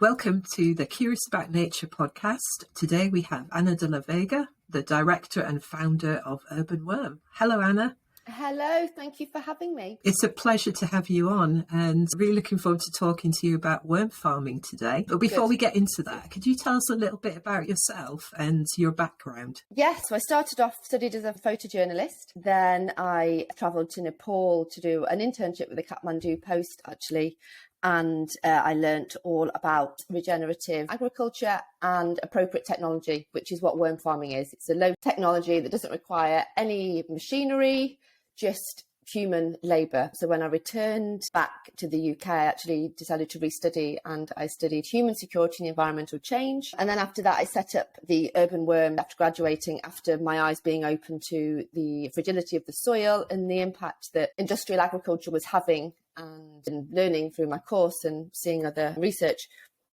Welcome to the Curious About Nature podcast. Today we have Anna de la Vega, the director and founder of Urban Worm. Hello, Anna. Hello, thank you for having me. It's a pleasure to have you on and really looking forward to talking to you about worm farming today. But before we get into that, could you tell us a little bit about yourself and your background? Yes, so I started off, studied as a photojournalist. Then I travelled to Nepal to do an internship with the Kathmandu Post, actually. And I learnt all about regenerative agriculture and appropriate technology, which is what worm farming is. It's a low technology that doesn't require any machinery, just human labour. So when I returned back to the UK, I actually decided to restudy, and I studied human security and environmental change. And then after that, I set up the Urban Worm after graduating, after my eyes being open to the fragility of the soil and the impact that industrial agriculture was having, and learning through my course and seeing other research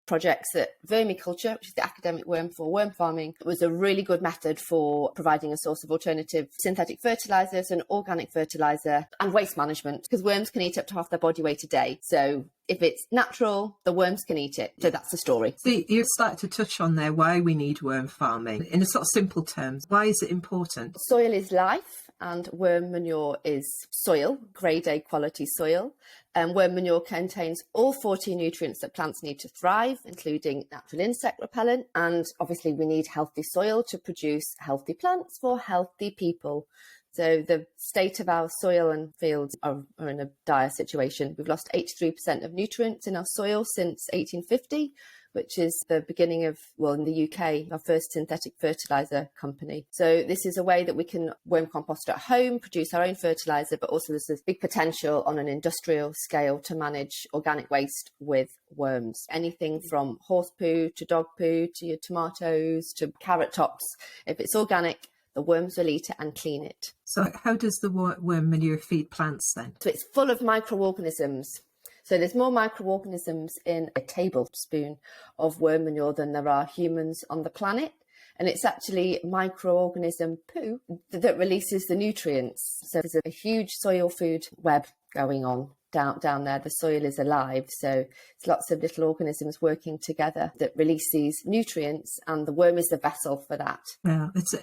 projects that vermiculture, which is the academic word for worm farming, was a really good method for providing a source of alternative synthetic fertilisers and organic fertiliser and waste management, because worms can eat up to half their body weight a day. So if it's natural, the worms can eat it. So that's the story. So you started to touch on there why we need worm farming. In a sort of simple terms, why is it important? Soil is life, and worm manure is soil, grade A quality soil. Worm manure contains all 40 nutrients that plants need to thrive, including natural insect repellent. And obviously we need healthy soil to produce healthy plants for healthy people. So the state of our soil and fields are in a dire situation. We've lost 83% of nutrients in our soil since 1850, which is the beginning of, well, in the UK, our first synthetic fertiliser company. So this is a way that we can worm compost at home, produce our own fertiliser, but also there's this big potential on an industrial scale to manage organic waste with worms. Anything from horse poo to dog poo to your tomatoes to carrot tops. If it's organic, the worms will eat it and clean it. So how does the worm manure feed plants then? So it's full of microorganisms. So there's more microorganisms in a tablespoon of worm manure than there are humans on the planet. And it's actually microorganism poo that releases the nutrients. So there's a huge soil food web going on down there. The soil is alive. So it's lots of little organisms working together that release these nutrients, and the worm is the vessel for that. Yeah, it's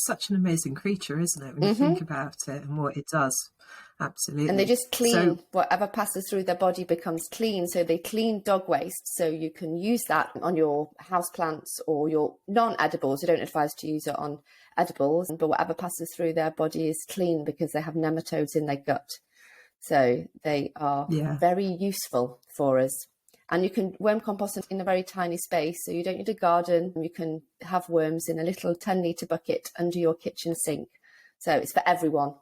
such an amazing creature, isn't it, when you think about it and what it does. Absolutely. And they just clean, whatever passes through their body becomes clean. So they clean dog waste. So you can use that on your houseplants or your non-edibles. I don't advise to use it on edibles, but whatever passes through their body is clean because they have nematodes in their gut. So they are very useful for us. And you can worm compost in a very tiny space. So you don't need a garden. You can have worms in a little 10-litre bucket under your kitchen sink. So it's for everyone.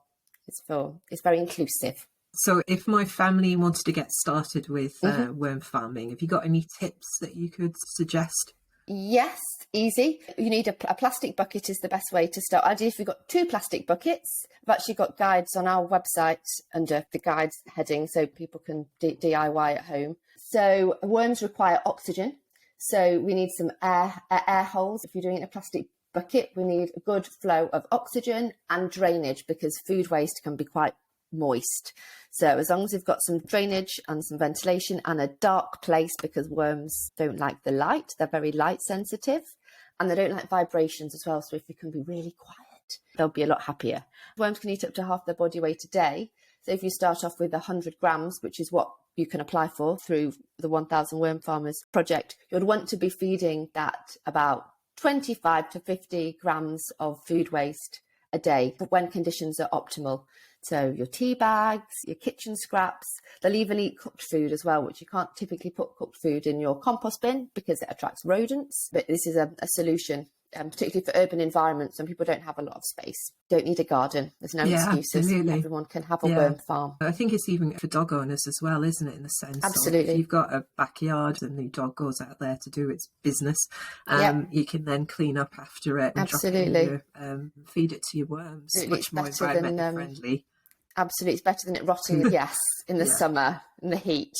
It's very inclusive. So if my family wanted to get started with worm farming, have you got any tips that you could suggest? Yes, easy. You need a plastic bucket is the best way to start. Ideally, if you've got 2 plastic buckets, I've actually got guides on our website under the guides heading so people can DIY at home. So worms require oxygen. So we need some air holes. If you're doing it in a plastic bucket, we need a good flow of oxygen and drainage because food waste can be quite moist. So as long as we've got some drainage and some ventilation and a dark place, because worms don't like the light, they're very light sensitive, and they don't like vibrations as well. So if you can be really quiet, they'll be a lot happier. Worms can eat up to half their body weight a day. So if you start off with 100 grams, which is what you can apply for through the 1000 Worm Farmers project, you'd want to be feeding that about 25 to 50 grams of food waste a day when conditions are optimal. So your tea bags, your kitchen scraps, they'll even eat cooked food as well, which you can't typically put cooked food in your compost bin because it attracts rodents. But this is a solution, particularly for urban environments when people don't have a lot of space. Don't need a garden. There's no excuses. Absolutely. Everyone can have a worm farm. I think it's even for dog owners as well, isn't it, in the sense Absolutely. If you've got a backyard and the dog goes out there to do its business, you can then clean up after it and drop it in your, feed it to your worms. Absolutely. Much more environmentally friendly. Absolutely. It's better than it rotting, in the summer, in the heat.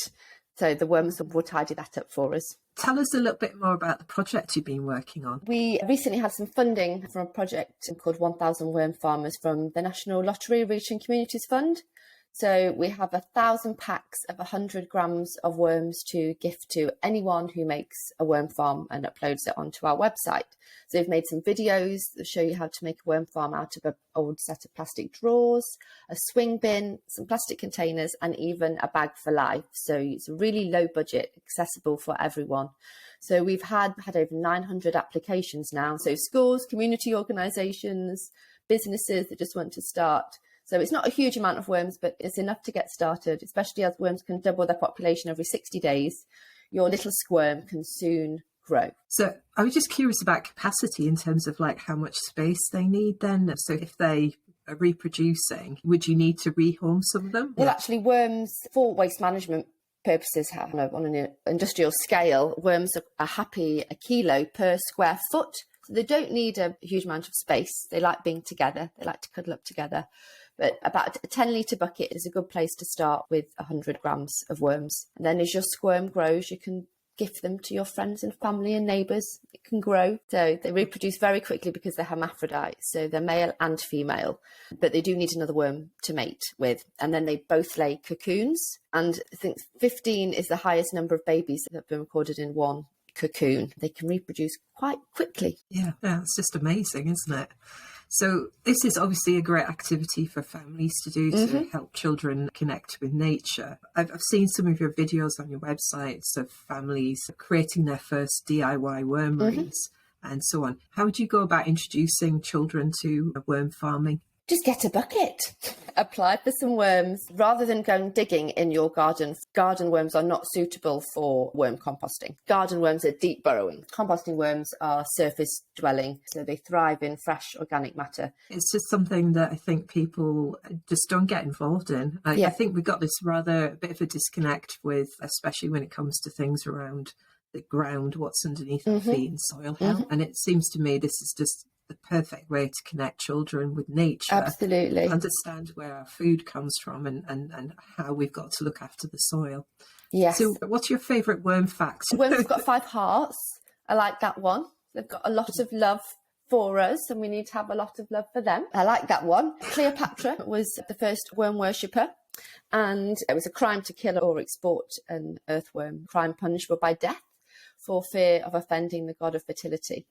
So the worms will tidy that up for us. Tell us a little bit more about the project you've been working on. We recently had some funding from a project called 1000 Worm Farmers from the National Lottery Reaching Communities Fund. So we have 1,000 packs of 100 grams of worms to gift to anyone who makes a worm farm and uploads it onto our website. So we've made some videos that show you how to make a worm farm out of an old set of plastic drawers, a swing bin, some plastic containers, and even a bag for life. So it's really low budget, accessible for everyone. So we've had over 900 applications now. So schools, community organisations, businesses that just want to start. So it's not a huge amount of worms, but it's enough to get started, especially as worms can double their population every 60 days. Your little squirm can soon grow. So I was just curious about capacity in terms of like how much space they need then. So if they are reproducing, would you need to rehome some of them? Well, actually, worms, for waste management purposes, on an industrial scale, worms are happy a kilo per square foot. So they don't need a huge amount of space. They like being together. They like to cuddle up together. But about a 10-litre bucket is a good place to start with 100 grams of worms. And then as your squirm grows, you can gift them to your friends and family and neighbours. It can grow. So they reproduce very quickly because they're hermaphrodites. So they're male and female, but they do need another worm to mate with. And then they both lay cocoons. And I think 15 is the highest number of babies that have been recorded in one cocoon. They can reproduce quite quickly. Yeah, it's just amazing, isn't it? So this is obviously a great activity for families to do to help children connect with nature. I've seen some of your videos on your websites of families creating their first DIY wormeries and so on. How would you go about introducing children to worm farming? Just get a bucket, apply for some worms. Rather than going digging in your garden, garden worms are not suitable for worm composting. Garden worms are deep burrowing. Composting worms are surface dwelling, so they thrive in fresh organic matter. It's just something that I think people just don't get involved in. I think we've got this rather bit of a disconnect with, especially when it comes to things around the ground, what's underneath our feet and soil health. And it seems to me this is just the perfect way to connect children with nature. Absolutely. Understand where our food comes from and how we've got to look after the soil. Yes. So what's your favourite worm fact? Worms have got 5 hearts. I like that one. They've got a lot of love for us and we need to have a lot of love for them. I like that one. Cleopatra was the first worm worshipper and it was a crime to kill or export an earthworm, crime punishable by death for fear of offending the god of fertility.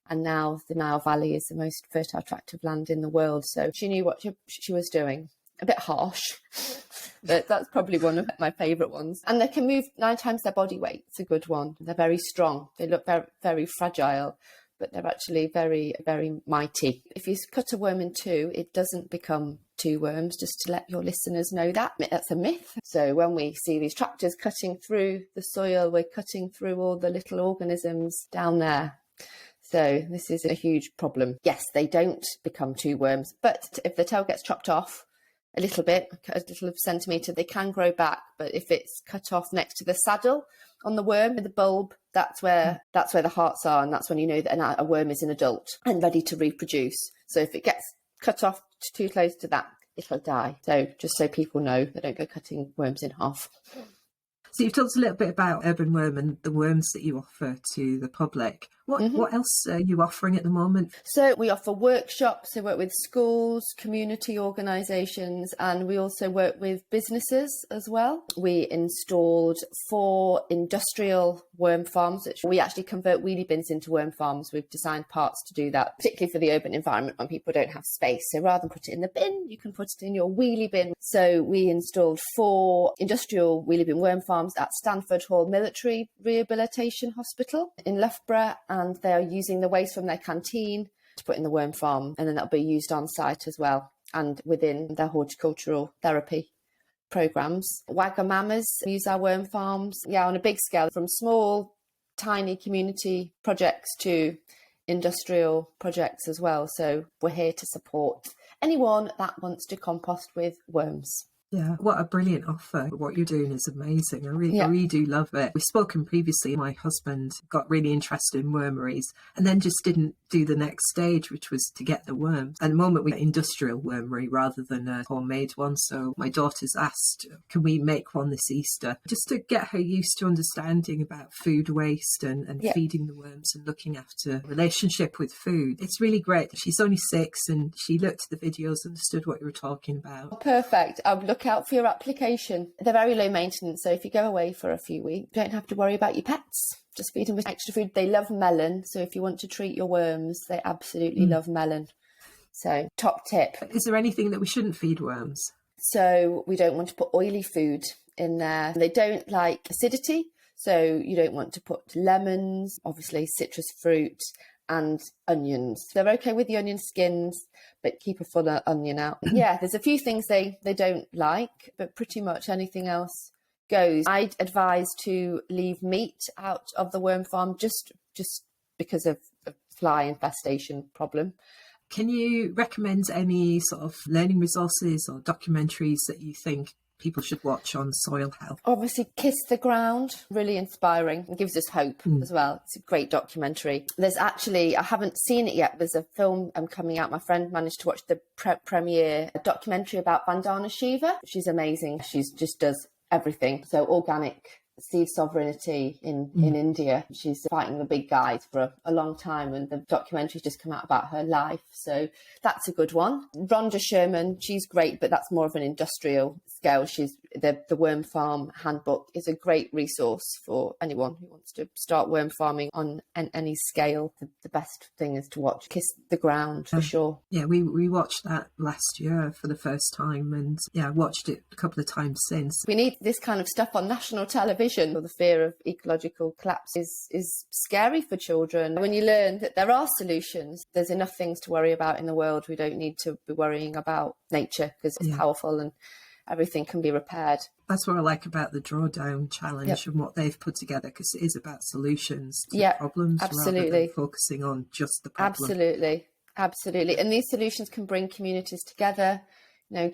And now the Nile Valley is the most fertile tract of land in the world. So she knew what she was doing. A bit harsh, but that's probably one of my favourite ones. And they can move 9 times their body weight. It's a good one. They're very strong. They look very, very fragile, but they're actually very, very mighty. If you cut a worm in 2, it doesn't become 2 worms, just to let your listeners know that. That's a myth. So when we see these tractors cutting through the soil, we're cutting through all the little organisms down there. So this is a huge problem. Yes, they don't become 2 worms, but if the tail gets chopped off a little bit, a little centimetre, they can grow back. But if it's cut off next to the saddle on the worm, the bulb, that's where the hearts are, and that's when you know that a worm is an adult and ready to reproduce. So if it gets cut off too close to that, it'll die. So just so people know, they don't go cutting worms in half. So you've talked a little bit about urban worm and the worms that you offer to the public. What else are you offering at the moment? So we offer workshops, we work with schools, community organisations, and we also work with businesses as well. We installed 4 industrial worm farms, which we actually convert wheelie bins into worm farms. We've designed parts to do that, particularly for the urban environment when people don't have space. So rather than put it in the bin, you can put it in your wheelie bin. So we installed 4 industrial wheelie bin worm farms at Stanford Hall Military Rehabilitation Hospital in Loughborough, and they are using the waste from their canteen to put in the worm farm, and then that'll be used on site as well and within their horticultural therapy programs. Wagamamas use our worm farms, on a big scale, from small, tiny community projects to industrial projects as well. So we're here to support anyone that wants to compost with worms. Yeah, what a brilliant offer. What you're doing is amazing. I really do love it. We've spoken previously. My husband got really interested in wormeries and then just didn't do the next stage, which was to get the worms. At the moment, we get industrial wormery rather than a homemade one. So my daughter's asked, can we make one this Easter? Just to get her used to understanding about food waste and feeding the worms and looking after relationship with food. It's really great. She's only 6 and she looked at the videos, understood what you were talking about. Perfect. I'm looking look out for your application. They're very low maintenance, so if you go away for a few weeks, you don't have to worry about your pets. Just feed them with extra food. They love melon, so if you want to treat your worms, they absolutely love melon. So top tip. Is there anything that we shouldn't feed worms? So we don't want to put oily food in there. They don't like acidity, so you don't want to put lemons, obviously citrus fruit, and onions. They're okay with the onion skins, but keep a full onion out. Yeah, there's a few things they don't like, but pretty much anything else goes. I'd advise to leave meat out of the worm farm just because of a fly infestation problem. Can you recommend any sort of learning resources or documentaries that you think people should watch on soil health? Obviously, Kiss the Ground, really inspiring and gives us hope as well. It's a great documentary. There's actually, I haven't seen it yet, there's a film coming out. My friend managed to watch the premiere documentary about Vandana Shiva. She's amazing. She just does everything. So organic seed sovereignty in India. She's fighting the big guys for a long time, and the documentary's just come out about her life. So that's a good one. Rhonda Sherman, she's great, but that's more of an industrial scale. She's the Worm Farm Handbook is a great resource for anyone who wants to start worm farming on any scale. The best thing is to watch Kiss the Ground for sure. Yeah, we watched that last year for the first time, and watched it a couple of times since. We need this kind of stuff on national television. The fear of ecological collapse is scary for children. When you learn that there are solutions, there's enough things to worry about in the world. We don't need to be worrying about nature because it's powerful and everything can be repaired. That's what I like about the Drawdown Challenge and what they've put together, because it is about solutions to problems rather than focusing on just the problem. Absolutely. And these solutions can bring communities together,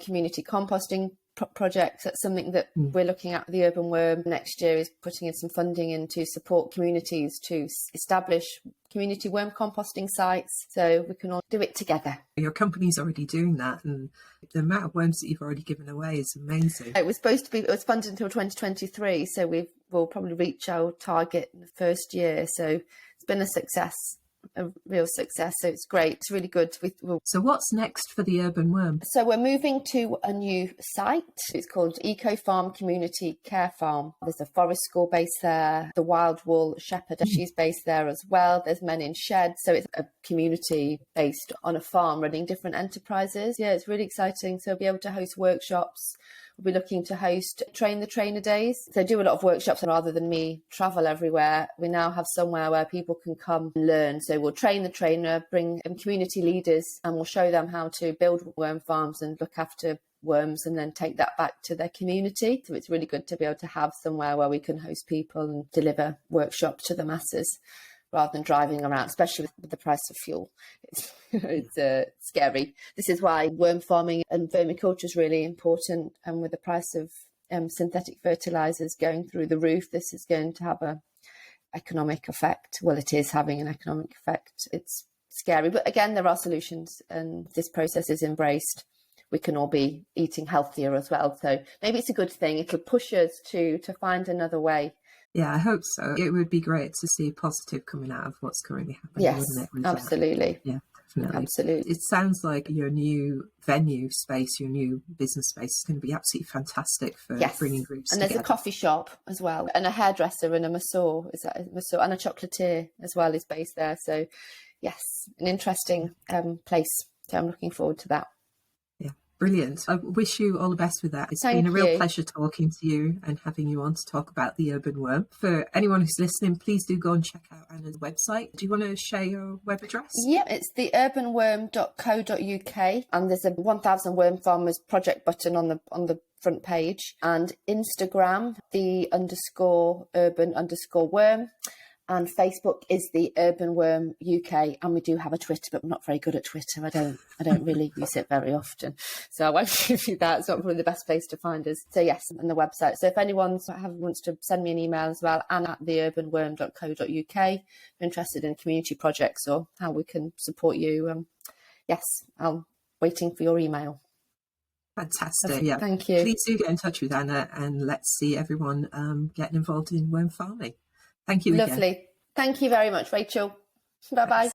community composting projects. That's something that we're looking at. The Urban Worm next year is putting in some funding in to support communities to establish community worm composting sites, so we can all do it together. Your company's already doing that, and the amount of worms that you've already given away is amazing. It was funded until 2023, so we'll probably reach our target in the first year. So it's been a success. A real success, so it's great. It's really good. So what's next for the Urban Worm? So we're moving to a new site. It's called Eco Farm Community Care Farm. There's a forest school based there. The Wild Wool Shepherd, she's based there as well. There's Men in Sheds. So it's a community based on a farm running different enterprises. Yeah, it's really exciting. So we'll be able to host workshops. We'll be looking to host Train the Trainer days. So I do a lot of workshops, and rather than me travel everywhere, we now have somewhere where people can come and learn. So we'll train the trainer, bring community leaders, and we'll show them how to build worm farms and look after worms, and then take that back to their community. So it's really good to be able to have somewhere where we can host people and deliver workshops to the masses, rather than driving around, especially with the price of fuel. It's scary. This is why worm farming and vermiculture is really important. And with the price of synthetic fertilisers going through the roof, this is going to have an economic effect. Well, it is having an economic effect. It's scary. But again, there are solutions, and this process is embraced. We can all be eating healthier as well. So maybe it's a good thing. It'll push us to find another way. Yeah, I hope so. It would be great to see positive coming out of what's currently happening. Yes, wouldn't it? absolutely. Yeah, definitely. Absolutely. It sounds like your new venue space, your new business space is going to be absolutely fantastic for bringing groups together. And there's a coffee shop as well, and a hairdresser and a masseur. Is that a masseur? And a chocolatier as well is based there. So yes, an interesting place. So I'm looking forward to that. Brilliant. I wish you all the best with that. It's been a real pleasure talking to you and having you on to talk about the Urban Worm. For anyone who's listening, please do go and check out Anna's website. Do you want to share your web address? Yeah, it's the earthworm.co.uk, and there's a 1000 Worm Farmers project button on the front page, and Instagram, the _urban_worm. And Facebook is the Urban Worm UK, and we do have a Twitter, but I'm not very good at Twitter. I don't really use it very often, so I won't give you that. It's not probably the best place to find us. So yes, and the website. So if anyone wants to send me an email as well, anna@theurbanworm.co.uk, if you're interested in community projects or how we can support you, yes, I'm waiting for your email. Fantastic. Yeah, thank you. Please do get in touch with Anna, and let's see everyone getting involved in worm farming. Thank you again. Lovely. Thank you very much, Rachel. Bye-bye.